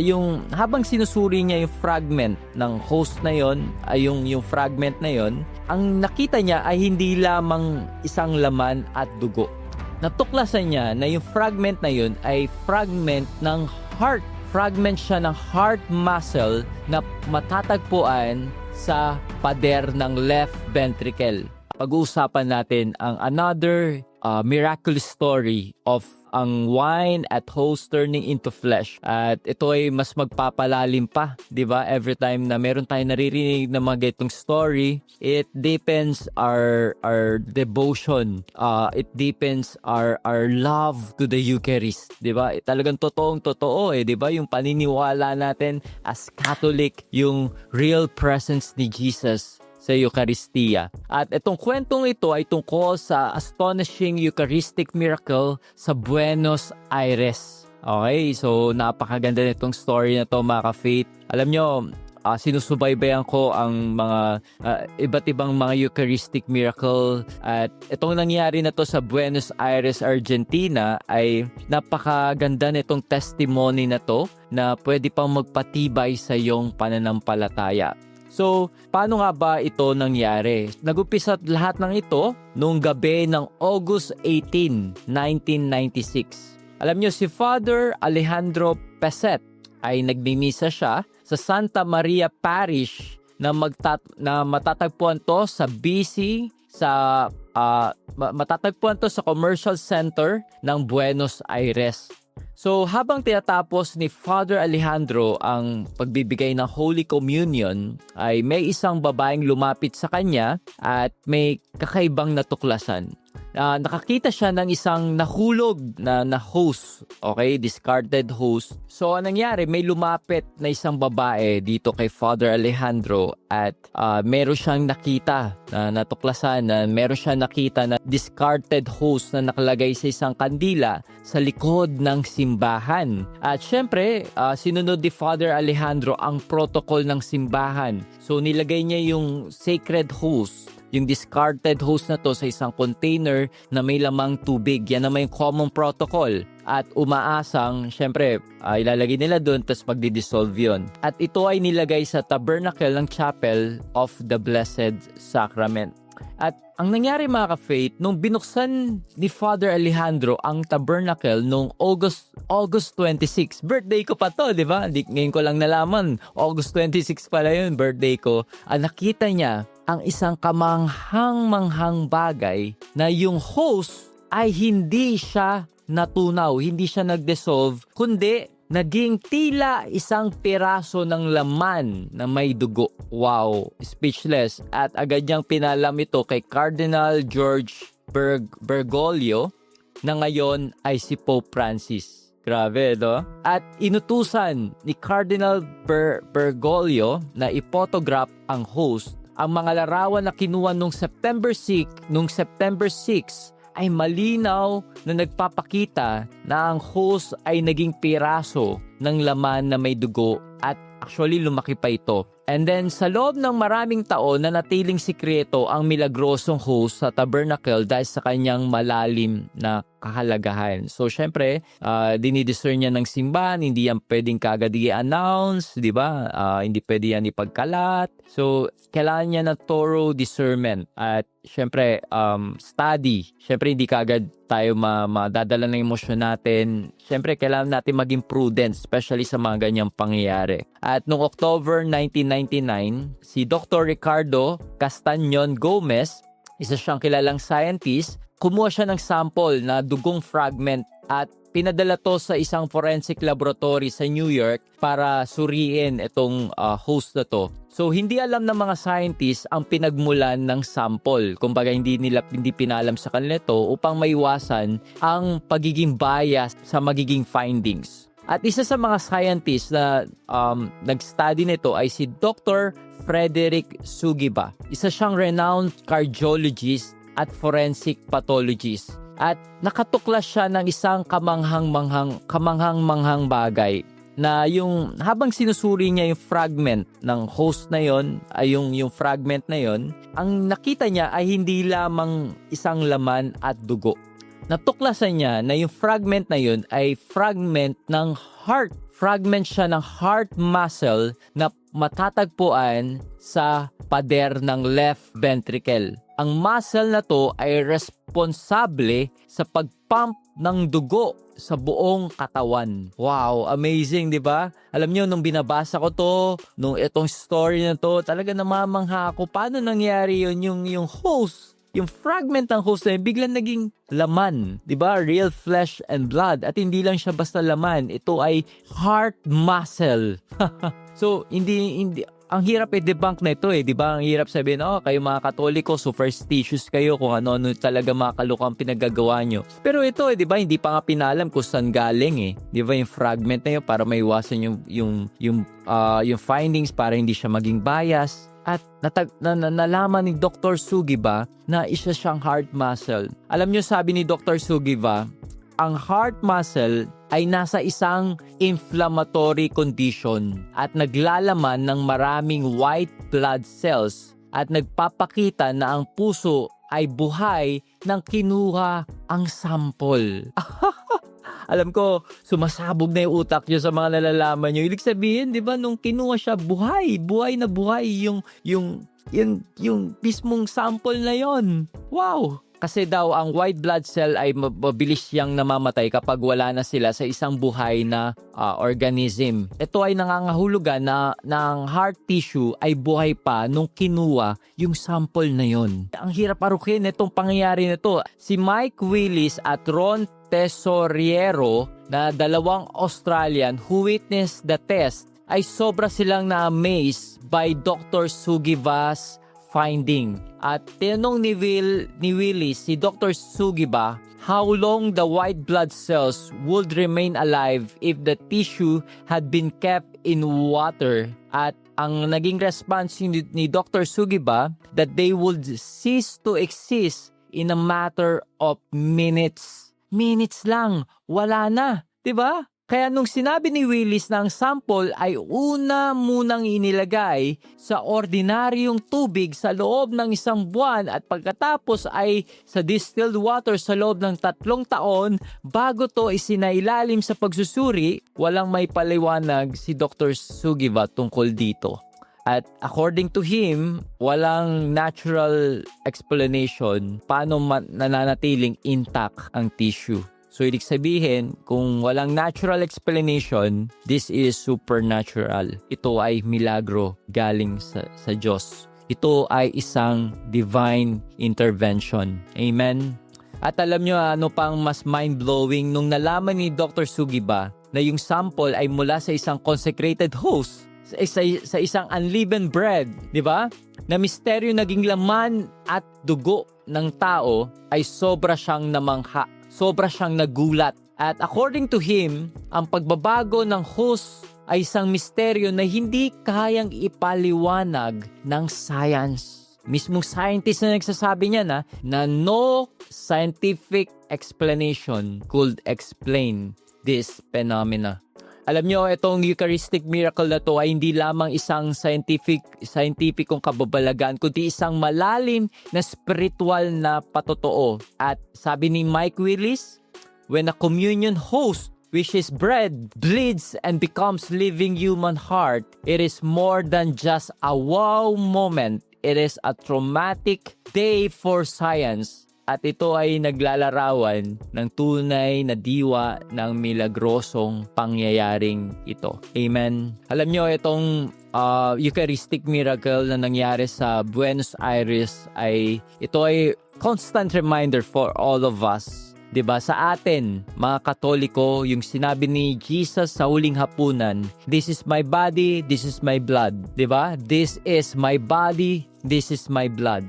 Yung habang sinusuri niya yung fragment ng host na yon, ay yung fragment na yon, ang nakita niya ay hindi lamang isang laman at dugo. Natuklasan niya na yung fragment na yon ay fragment ng heart. Fragment siya ng heart muscle na matatagpuan sa pader ng left ventricle. Pag-uusapan natin ang another miraculous story of ang wine at host turning into flesh. At ito ay mas magpapalalim pa, di ba? Every time na meron tayong naririnig na mga itong story, it deepens our devotion. It deepens our love to the Eucharist, di ba? Talagang totoo di ba? Yung paniniwala natin as Catholic, yung real presence ni Jesus sa Eucharistia. At itong kwentong ito ay tungkol sa astonishing Eucharistic miracle sa Buenos Aires. Okay, so napakaganda nitong story na to, mga ka-faith. Alam nyo, sinusubaybayan ko ang mga iba't ibang mga Eucharistic miracle, at itong nangyari na to sa Buenos Aires, Argentina, ay napakaganda nitong testimony na to na pwede pang magpatibay sa iyong pananampalataya. So, paano nga ba ito nangyari? Nag-umpisa lahat ng ito noong gabi ng August 18, 1996. Alam nyo, si Father Alejandro Peset ay nagmimisa siya sa Santa Maria Parish na matatagpuan to sa BC, matatagpuan to sa Commercial Center ng Buenos Aires. So, habang tinatapos ni Father Alejandro ang pagbibigay ng Holy Communion, ay may isang babaeng lumapit sa kanya at may kakaibang natuklasan. Nakakita siya ng isang nahulog na host, okay, discarded host. So, anong nangyari? May lumapit na isang babae dito kay Father Alejandro at meron siyang nakita na natuklasan, na meron siyang nakita na discarded host na nakalagay sa isang kandila sa likod ng simbahan. At syempre, sinunod ni Father Alejandro ang protocol ng simbahan. So, nilagay niya yung sacred host, yung discarded host na to, sa isang container na may lamang tubig. Yan naman yung common protocol. At umaasang, syempre, ilalagay nila doon, tapos magdi-dissolve yun. At ito ay nilagay sa tabernacle ng Chapel of the Blessed Sacrament. At ang nangyari, mga ka-faith, nung binuksan ni Father Alejandro ang tabernacle noong August 26, birthday ko pa to, di ba? Ngayon ko lang nalaman, August 26 pala yun, birthday ko. Nakita niya ang isang kamanghang-manghang bagay na yung host ay hindi siya natunaw, hindi siya nag-dissolve, kundi naging tila isang piraso ng laman na may dugo. Wow, speechless. At agad niyang pinalam ito kay Cardinal George Bergoglio, na ngayon ay si Pope Francis. Grabe, no? At inutusan ni Cardinal Bergoglio na ipotograph ang host. Ang mga larawan na kinuha nung September 6 ay malinaw na nagpapakita na ang host ay naging piraso ng laman na may dugo, at actually lumaki pa ito. And then sa loob ng maraming taon na natiling sikreto ang milagrosong host sa tabernacle dahil sa kanyang malalim na kahalagahan. So syempre, dinidiscern niya ng simbahan, hindi yan pwedeng kagad i-announce, di ba? Hindi pwede yan ipagkalat. So kailangan niya ng thorough discernment at syempre study. Syempre hindi kagad tayo madadala ng emosyon natin. Syempre kailangan natin maging prudent, especially sa mga ganyang pangyayari. At noong October 1999, si Dr. Ricardo Castañon Gomez, isa siyang kilalang scientist, kumuha siya ng sample na dugong fragment at pinadala to sa isang forensic laboratory sa New York para suriin itong host na to. So hindi alam ng mga scientists ang pinagmulan ng sample. Kumbaga hindi pinalam sa kanila ito upang maiwasan ang pagiging bias sa magiging findings. At isa sa mga scientists na nag-study nito ay si Dr. Frederick Sugiba. Isa siyang renowned cardiologist at forensic pathologist. At nakatuklas siya ng isang kamanghang-manghang bagay na yung habang sinusuri niya yung fragment ng host na yon, ay yung fragment na yon, ang nakita niya ay hindi lamang isang laman at dugo. Natuklasan niya na yung fragment na yun ay fragment ng heart. fragment siya ng heart muscle na matatagpuan sa pader ng left ventricle. Ang muscle na to ay responsable sa pagpump ng dugo sa buong katawan. Wow, amazing, di ba? Alam nyo, nung binabasa ko to, nung itong story na to, talaga namamangha ako. Paano nangyari yun? Yung host, yung fragment ng host na yun, biglang naging laman. Di ba? Real flesh and blood. At hindi lang siya basta laman. Ito ay heart muscle. So, hindi ang hirap i-debunk na ito di ba? Ang hirap sabihin, kayo mga Katoliko, superstitious kayo kung ano talaga mga kalukang pinagagawa nyo. Pero ito di ba, hindi pa nga pinalam kung saan galing Di ba yung fragment na yun para maiwasan yung findings para hindi siya maging bias. At nalaman ni Dr. Sugiba na isa siyang heart muscle. Alam nyo, sabi ni Dr. Sugiba, ang heart muscle ay nasa isang inflammatory condition at naglalaman ng maraming white blood cells at nagpapakita na ang puso ay buhay nang kinuha ang sample. Alam ko, sumasabog na yung utak nyo sa mga nalalaman nyo. Ibig sabihin, di ba, nung kinuha siya, buhay na buhay yung mismong sample na yon. Wow! Kasi daw ang white blood cell ay mabilis siyang namamatay kapag wala na sila sa isang buhay na organism. Ito ay nangangahulugan na ng heart tissue ay buhay pa nung kinuha yung sample na yon. Ang hirap arukin itong pangyayari na to. Si Mike Willis at Ron Tesoriero na dalawang Australian who witnessed the test ay sobra silang na-amaze by Dr. Sugiba's finding. At tinanong ni Willis si Dr. Sugiba how long the white blood cells would remain alive if the tissue had been kept in water. At ang naging response ni Dr. Sugiba that they would cease to exist in a matter of minutes. Minutes lang, wala na, 'di ba? Kaya nung sinabi ni Willis na ang sample ay una munang inilagay sa ordinaryong tubig sa loob ng 1 buwan at pagkatapos ay sa distilled water sa loob ng 3 taon bago to isinailalim sa pagsusuri, walang may paliwanag si Dr. Sugiba tungkol dito. At according to him, walang natural explanation paano nananatiling intact ang tissue. So, ibig sabihin, kung walang natural explanation, this is supernatural. Ito ay milagro galing sa Diyos. Ito ay isang divine intervention. Amen? At alam nyo, ano pang mas mind-blowing, nung nalaman ni Dr. Sugiba na yung sample ay mula sa isang consecrated host, sa isang unleavened bread, di ba? Na misteryo naging laman at dugo ng tao ay sobra siyang namangha. Sobra siyang nagulat. At according to him, ang pagbabago ng host ay isang misteryo na hindi kayang ipaliwanag ng science. Mismong scientist na nagsasabi niya na no scientific explanation could explain this phenomena. Alam nyo, itong Eucharistic miracle na to ay hindi lamang isang scientificong kababalagan, kundi isang malalim na spiritual na patotoo. At sabi ni Mike Willis, when a communion host, which is bread, bleeds and becomes living human heart, it is more than just a wow moment. It is a traumatic day for science. At ito ay naglalarawan ng tunay na diwa ng milagrosong pangyayaring ito. Amen. Alam nyo, itong Eucharistic miracle na nangyari sa Buenos Aires ito ay constant reminder for all of us. 'Di ba? Sa atin, mga Katoliko, yung sinabi ni Jesus sa huling hapunan, this is my body, this is my blood. 'Di ba? This is my body, this is my blood.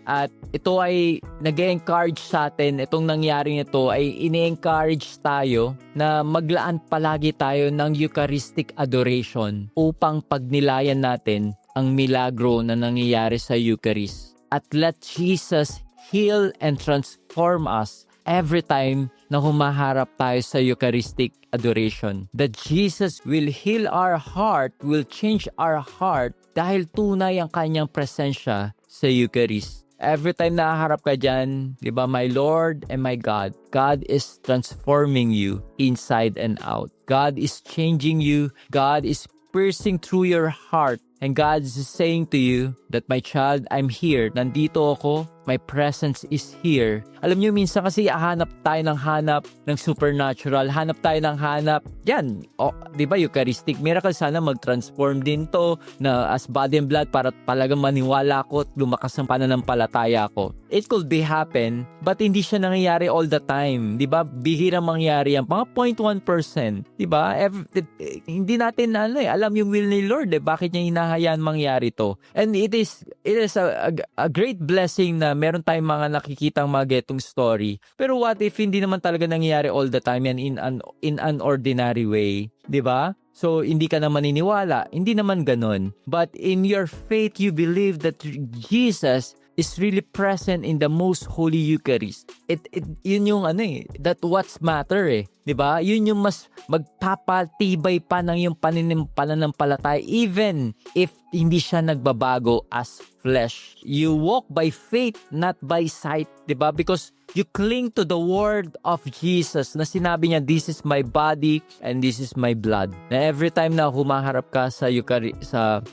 At ito ay nag-encourage sa atin, itong nangyari nito ay ini-encourage tayo na maglaan palagi tayo ng Eucharistic adoration upang pagnilayan natin ang milagro na nangyayari sa Eucharist. At let Jesus heal and transform us every time na humaharap tayo sa Eucharistic adoration. That Jesus will heal our heart, will change our heart dahil tunay ang kanyang presensya sa Eucharist. Every time nahaharap ka dyan, di ba, my Lord and my God, God is transforming you inside and out. God is changing you. God is piercing through your heart. And God is saying to you that, my child, I'm here. Nandito ako. My presence is here. Alam nyo, minsan kasi hanap tayo ng supernatural. Hanap tayo ng hanap. Yan. O, di ba, Eucharistic miracle. Sana mag-transform din to na as body and blood para talagang maniwala ko at lumakas ang pananampalataya ko. It could be happen, but hindi siya nangyayari all the time. Di ba? Bihirang mangyari yan. Mga 0.1%. Di ba? Hindi natin alam yung will ni Lord. Bakit niya hinahayaan mangyari to? And it is a great blessing na meron tayong mga nakikitang mga getong story. Pero what if hindi naman talaga nangyayari all the time yan in an ordinary way? 'Di ba? So, hindi ka na maniniwala. Hindi naman ganun. But in your faith, you believe that Jesus is really present in the most holy Eucharist. Yun yung that what's matter 'di ba? Yun yung mas magpapatibay pa ng yung pananampalataya even if hindi siya nagbabago as flesh. You walk by faith, not by sight, 'di ba? Because you cling to the word of Jesus na sinabi niya, this is my body and this is my blood. Na every time na humaharap ka sa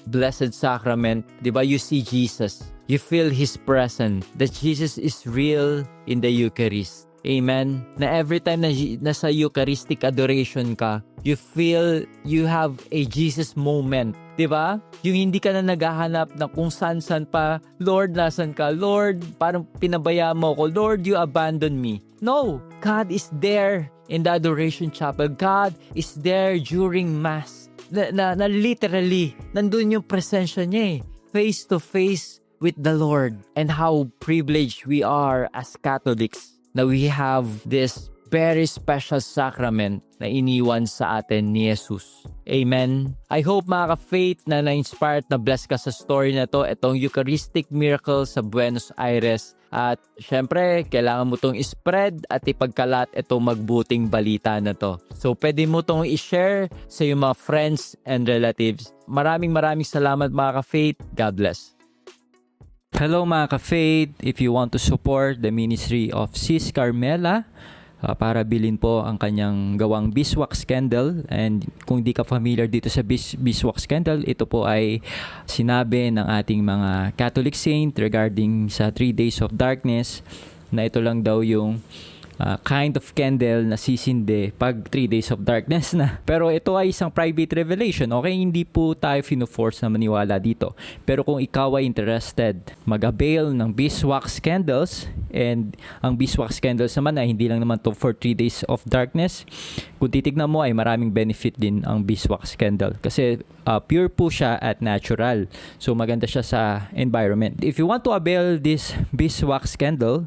Blessed Sacrament, 'di ba? You see Jesus. You feel His presence. That Jesus is real in the Eucharist. Amen? Na every time na nasa Eucharistic adoration ka, you feel you have a Jesus moment. Diba? Yung hindi ka na naghahanap na kung saan pa, Lord, nasan ka? Lord, parang pinabaya mo ko. Lord, you abandon me. No, God is there in the adoration chapel. God is there during Mass. Na literally, nandun yung presensya niya face to face with the Lord. And how privileged we are as Catholics na we have this very special sacrament na iniwan sa atin ni Jesus. Amen. I hope mga ka-faith na na-inspired na bless ka sa story na to, itong Eucharistic miracle sa Buenos Aires. At syempre, kailangan mo tong spread at ipagkalat itong magbuting balita na to. So, pwede mo tong i-share sa iyong mga friends and relatives. Maraming salamat mga ka-faith. God bless. Hello mga ka-faith, if you want to support the ministry of Sis Carmela, para bilhin po ang kanyang gawang beeswax candle, and kung di ka familiar dito sa beeswax candle, ito po ay sinabi ng ating mga Catholic saint regarding sa 3 days of darkness, na ito lang daw yung kind of candle na sisindi pag 3 days of darkness na. Pero ito ay isang private revelation. Okay, hindi po tayo fino-force na maniwala dito. Pero kung ikaw ay interested, mag-avail ng beeswax candles, and ang beeswax candles naman ay hindi lang naman to for 3 days of darkness. Kung titignan mo ay maraming benefit din ang beeswax candle. Kasi pure po siya at natural. So maganda siya sa environment. If you want to avail this beeswax candle,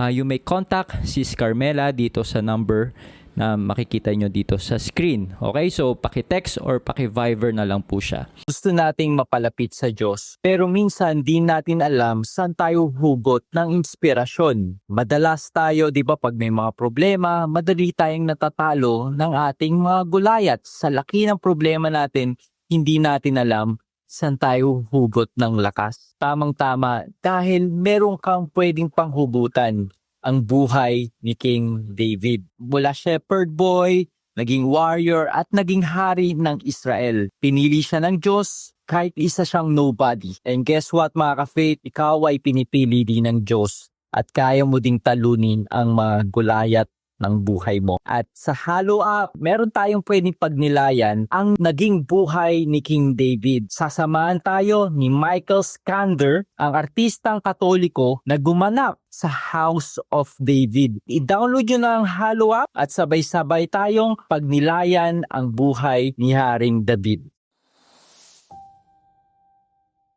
you may contact Sis Carmela dito sa number na makikita nyo dito sa screen. Okay? So, paki-text or paki-Viber na lang po siya. Gusto nating mapalapit sa Diyos, pero minsan di natin alam saan tayo hugot ng inspirasyon. Madalas tayo, di ba, pag may mga problema, madali tayong natatalo ng ating mga gulayat. Sa laki ng problema natin, hindi natin alam saan tayo hugot ng lakas. Tamang-tama, dahil meron kang pwedeng panghugutan, ang buhay ni King David. Mula shepherd boy, naging warrior at naging hari ng Israel. Pinili siya ng Diyos kahit isa siyang nobody. And guess what mga ka-faith, ikaw ay pinipili din ng Diyos at kaya mo ding talunin ang mga gulayat ng buhay mo. At sa follow-up, meron tayong pwedeng pagnilayan ang naging buhay ni King David. Sasamahan tayo ni Michael Skander, ang artistang Katoliko na gumanap sa House of David. I-download nyo na ang follow-up at sabay-sabay tayong pagnilayan ang buhay ni Haring David.